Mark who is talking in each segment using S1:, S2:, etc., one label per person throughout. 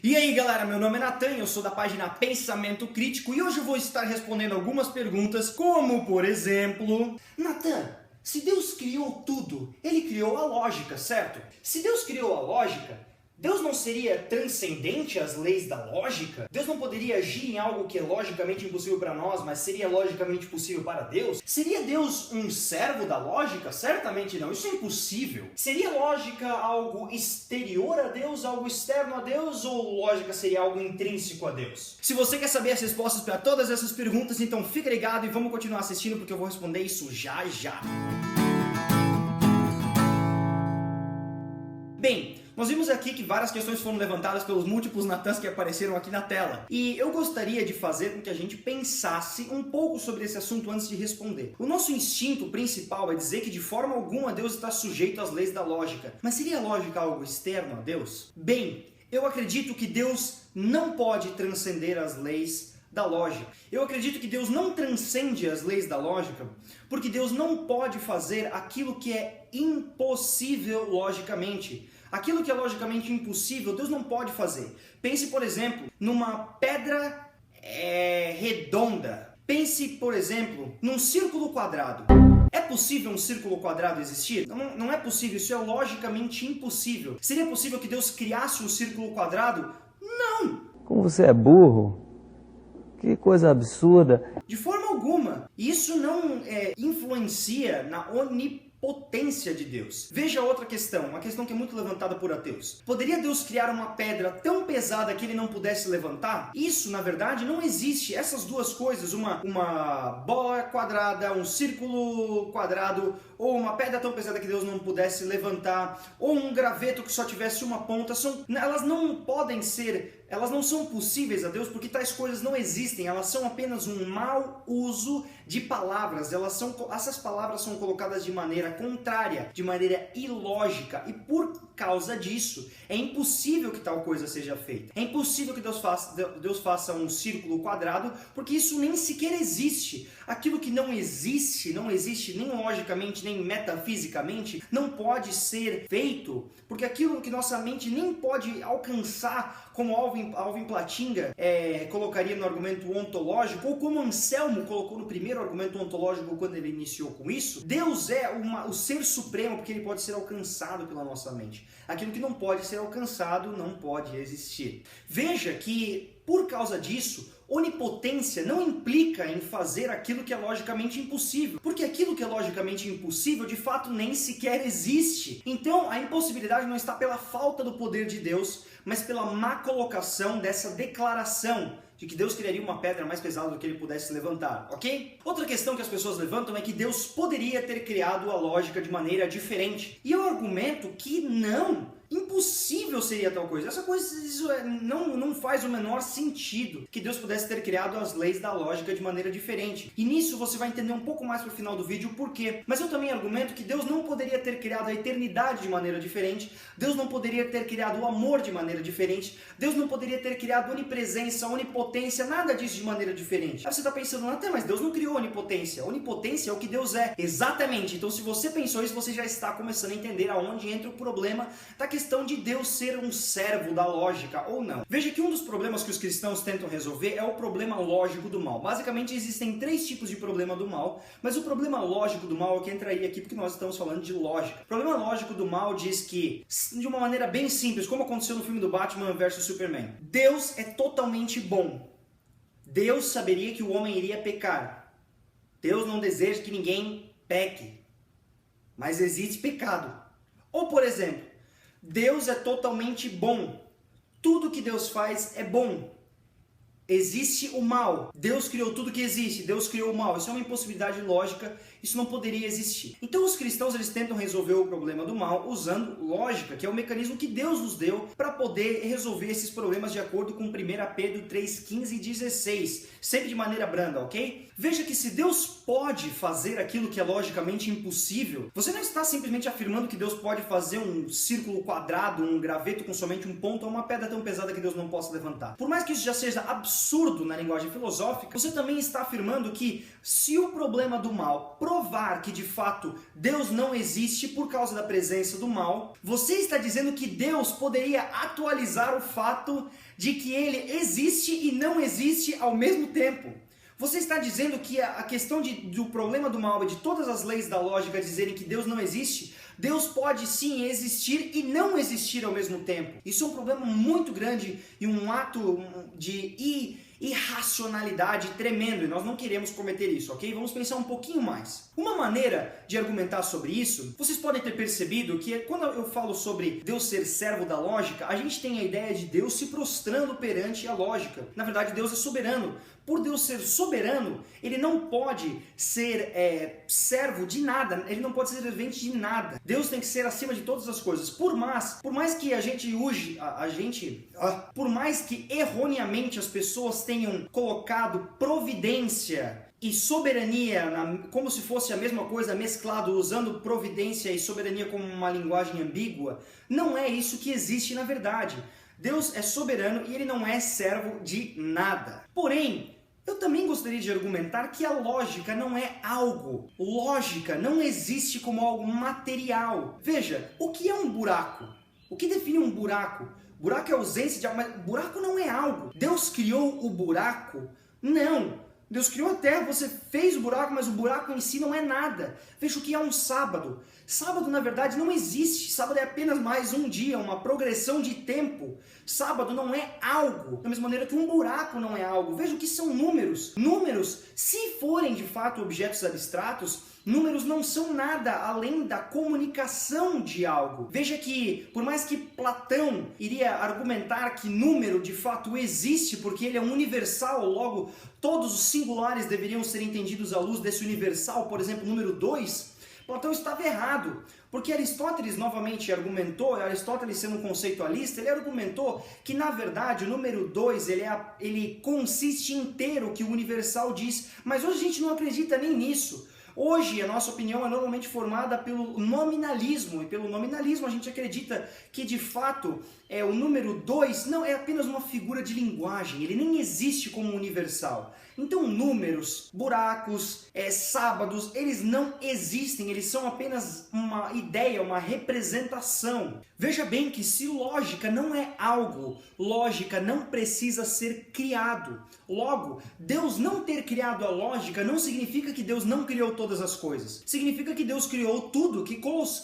S1: E aí galera, meu nome é Natan, eu sou da página Pensamento Crítico e hoje eu vou estar respondendo algumas perguntas, como por exemplo... Natan, se Deus criou tudo, Ele criou a lógica, certo? Se Deus criou a lógica, Deus não seria transcendente às leis da lógica? Deus não poderia agir em algo que é logicamente impossível para nós, mas seria logicamente possível para Deus? Seria Deus um servo da lógica? Certamente não, isso é impossível. Seria lógica algo exterior a Deus, algo externo a Deus, ou lógica seria algo intrínseco a Deus? Se você quer saber as respostas para todas essas perguntas, então fica ligado e vamos continuar assistindo porque eu vou responder isso já já. Bem, nós vimos aqui que várias questões foram levantadas pelos múltiplos Natans que apareceram aqui na tela. E eu gostaria de fazer com que a gente pensasse um pouco sobre esse assunto antes de responder. O nosso instinto principal é dizer que de forma alguma Deus está sujeito às leis da lógica. Mas seria a lógica algo externo a Deus? Bem, eu acredito que Deus não pode transcender as leis da lógica. Eu acredito que Deus não transcende as leis da lógica, porque Deus não pode fazer aquilo que é impossível logicamente. Aquilo que é logicamente impossível, Deus não pode fazer. Pense, por exemplo, numa pedra redonda. Pense, por exemplo, num círculo quadrado. É possível um círculo quadrado existir? Não é possível, isso é logicamente impossível. Seria possível que Deus criasse um círculo quadrado? Não!
S2: Como você é burro? Que coisa absurda.
S1: De forma alguma. Isso não influencia na onipotência de Deus. Veja outra questão, uma questão que é muito levantada por ateus. Poderia Deus criar uma pedra tão pesada que ele não pudesse levantar? Isso, na verdade, não existe. Essas duas coisas, uma bola quadrada, um círculo quadrado, ou uma pedra tão pesada que Deus não pudesse levantar, ou um graveto que só tivesse uma ponta, elas não podem ser... Elas não são possíveis a Deus porque tais coisas não existem, elas são apenas um mau uso de palavras, essas palavras são colocadas de maneira contrária, de maneira ilógica, e por causa disso é impossível que tal coisa seja feita. É impossível que Deus faça um círculo quadrado, porque isso nem sequer existe. Aquilo que não existe nem logicamente, nem metafisicamente, não pode ser feito, porque aquilo que nossa mente nem pode alcançar, como Alvin Plantinga colocaria no argumento ontológico, ou como Anselmo colocou no primeiro argumento ontológico quando ele iniciou com isso, Deus é o ser supremo porque ele pode ser alcançado pela nossa mente. Aquilo que não pode ser alcançado não pode existir. Veja que, por causa disso, onipotência não implica em fazer aquilo que é logicamente impossível, porque aquilo que é logicamente impossível de fato nem sequer existe. Então a impossibilidade não está pela falta do poder de Deus, mas pela má colocação dessa declaração de que Deus criaria uma pedra mais pesada do que ele pudesse levantar, ok? Outra questão que as pessoas levantam é que Deus poderia ter criado a lógica de maneira diferente. E eu argumento que não. Impossível seria tal coisa. Isso não faz o menor sentido que Deus pudesse ter criado as leis da lógica de maneira diferente. E nisso você vai entender um pouco mais pro final do vídeo o porquê. Mas eu também argumento que Deus não poderia ter criado a eternidade de maneira diferente. Deus não poderia ter criado o amor de maneira diferente. Deus não poderia ter criado onipresença, onipotência, nada disso de maneira diferente. Aí você está pensando, até, mas Deus não criou onipotência. Onipotência é o que Deus é. Exatamente. Então se você pensou isso, você já está começando a entender aonde entra o problema da questão de Deus ser um servo da lógica ou não. Veja que um dos problemas que os cristãos tentam resolver é o problema lógico do mal. Basicamente existem três tipos de problema do mal, mas o problema lógico do mal é o que entraria aqui porque nós estamos falando de lógica. O problema lógico do mal diz que, de uma maneira bem simples, como aconteceu no filme do Batman vs Superman, Deus é totalmente bom. Deus saberia que o homem iria pecar. Deus não deseja que ninguém peque, mas existe pecado. Ou, por exemplo, Deus é totalmente bom. Tudo que Deus faz é bom. Existe o mal. Deus criou tudo que existe. Deus criou o mal. Isso é uma impossibilidade lógica. Isso não poderia existir. Então os cristãos eles tentam resolver o problema do mal usando lógica, que é o mecanismo que Deus nos deu para poder resolver esses problemas de acordo com 1 Pedro 3, 15 e 16. Sempre de maneira branda, ok? Veja que se Deus pode fazer aquilo que é logicamente impossível, você não está simplesmente afirmando que Deus pode fazer um círculo quadrado, um graveto com somente um ponto ou uma pedra tão pesada que Deus não possa levantar. Por mais que isso já seja absurdo, absurdo na linguagem filosófica, você também está afirmando que se o problema do mal provar que de fato Deus não existe por causa da presença do mal, você está dizendo que Deus poderia atualizar o fato de que ele existe e não existe ao mesmo tempo. Você está dizendo que a questão do problema do mal e de todas as leis da lógica dizerem que Deus não existe, Deus pode sim existir e não existir ao mesmo tempo. Isso é um problema muito grande e um ato de irracionalidade tremendo, e nós não queremos cometer isso, ok? Vamos pensar um pouquinho mais. Uma maneira de argumentar sobre isso, vocês podem ter percebido que quando eu falo sobre Deus ser servo da lógica, a gente tem a ideia de Deus se prostrando perante a lógica. Na verdade, Deus é soberano. Por Deus ser soberano, ele não pode ser servo de nada, ele não pode ser servente de nada. Deus tem que ser acima de todas as coisas. Por mais que a gente use, por mais que erroneamente as pessoas tenham colocado providência e soberania como se fosse a mesma coisa mesclado, usando providência e soberania como uma linguagem ambígua, não é isso que existe na verdade. Deus é soberano e ele não é servo de nada. Porém, eu também gostaria de argumentar que a lógica não é algo. Lógica não existe como algo material. Veja, o que é um buraco? O que define um buraco? Buraco é ausência de algo, mas buraco não é algo. Deus criou o buraco? Não. Deus criou a terra, você fez o buraco, mas o buraco em si não é nada. Veja o que é um sábado. Sábado, na verdade, não existe. Sábado é apenas mais um dia, uma progressão de tempo. Sábado não é algo, da mesma maneira que um buraco não é algo. Veja o que são números. Números, se forem de fato objetos abstratos, números não são nada além da comunicação de algo. Veja que, por mais que Platão iria argumentar que número de fato existe, porque ele é um universal, logo todos os singulares deveriam ser entendidos à luz desse universal, por exemplo, número 2, Platão estava errado, porque Aristóteles novamente argumentou, Aristóteles sendo um conceitualista, ele argumentou que na verdade o número 2 ele consiste inteiro que o universal diz, mas hoje a gente não acredita nem nisso. Hoje a nossa opinião é normalmente formada pelo nominalismo, e pelo nominalismo a gente acredita que de fato o número 2 não é apenas uma figura de linguagem, ele nem existe como universal. Então números, buracos, sábados, eles não existem, eles são apenas uma ideia, uma representação. Veja bem que se lógica não é algo, lógica não precisa ser criado. Logo, Deus não ter criado a lógica não significa que Deus não criou todas as coisas. Significa que Deus criou tudo que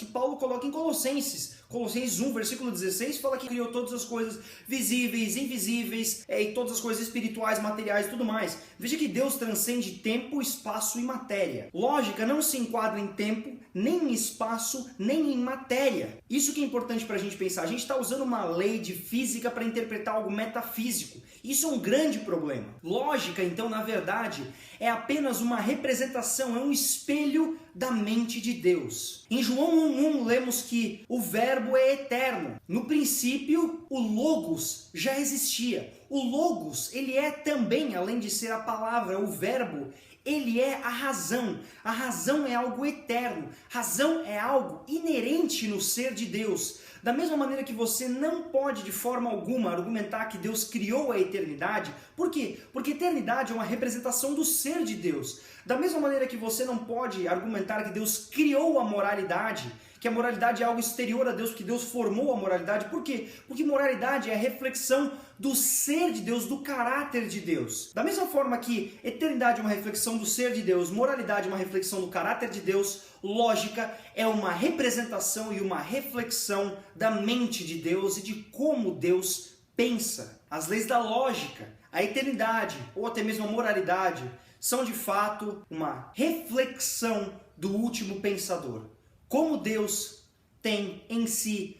S1: Paulo coloca em Colossenses. Colossenses 1, versículo 16, fala que criou todas as coisas visíveis, invisíveis, e todas as coisas espirituais, materiais e tudo mais. Veja que Deus transcende tempo, espaço e matéria. Lógica não se enquadra em tempo, nem em espaço, nem em matéria. Isso que é importante para a gente pensar. A gente está usando uma lei de física para interpretar algo metafísico. Isso é um grande problema. Lógica, então, na verdade, é apenas uma representação, é um espelho da mente de Deus. Em João 1:1 lemos que o verbo é eterno. No princípio, o Logos já existia. O Logos, ele é também, além de ser a palavra, o verbo, ele é a razão. A razão é algo eterno. Razão é algo inerente no ser de Deus. Da mesma maneira que você não pode de forma alguma argumentar que Deus criou a eternidade. Por quê? Porque eternidade é uma representação do ser de Deus. Da mesma maneira que você não pode argumentar que Deus criou a moralidade, que a moralidade é algo exterior a Deus, que Deus formou a moralidade. Por quê? Porque moralidade é a reflexão do ser de Deus, do caráter de Deus. Da mesma forma que eternidade é uma reflexão do ser de Deus, moralidade é uma reflexão do caráter de Deus, lógica é uma representação e uma reflexão da mente de Deus e de como Deus pensa. As leis da lógica, a eternidade ou até mesmo a moralidade são de fato uma reflexão do último pensador. Como Deus tem em si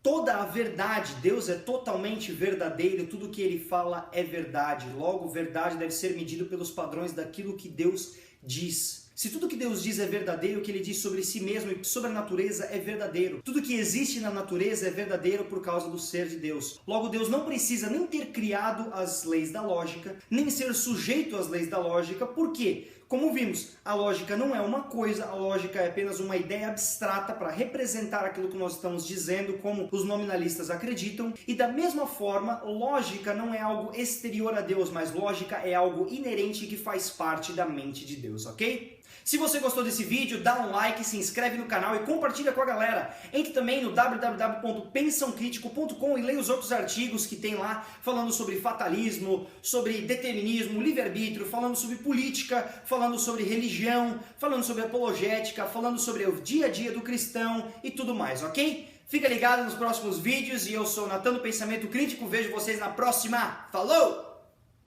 S1: toda a verdade, Deus é totalmente verdadeiro, tudo que ele fala é verdade. Logo, verdade deve ser medido pelos padrões daquilo que Deus diz. Se tudo que Deus diz é verdadeiro, o que ele diz sobre si mesmo e sobre a natureza é verdadeiro. Tudo que existe na natureza é verdadeiro por causa do ser de Deus. Logo, Deus não precisa nem ter criado as leis da lógica, nem ser sujeito às leis da lógica. Por quê? Como vimos, a lógica não é uma coisa, a lógica é apenas uma ideia abstrata para representar aquilo que nós estamos dizendo, como os nominalistas acreditam. E da mesma forma, lógica não é algo exterior a Deus, mas lógica é algo inerente que faz parte da mente de Deus, ok? Se você gostou desse vídeo, dá um like, se inscreve no canal e compartilha com a galera. Entre também no www.pensãocritico.com e leia os outros artigos que tem lá, falando sobre fatalismo, sobre determinismo, livre-arbítrio, falando sobre política, falando sobre religião, falando sobre apologética, falando sobre o dia a dia do cristão e tudo mais, ok? Fica ligado nos próximos vídeos e eu sou o Natan do Pensamento Crítico. Vejo vocês na próxima. Falou!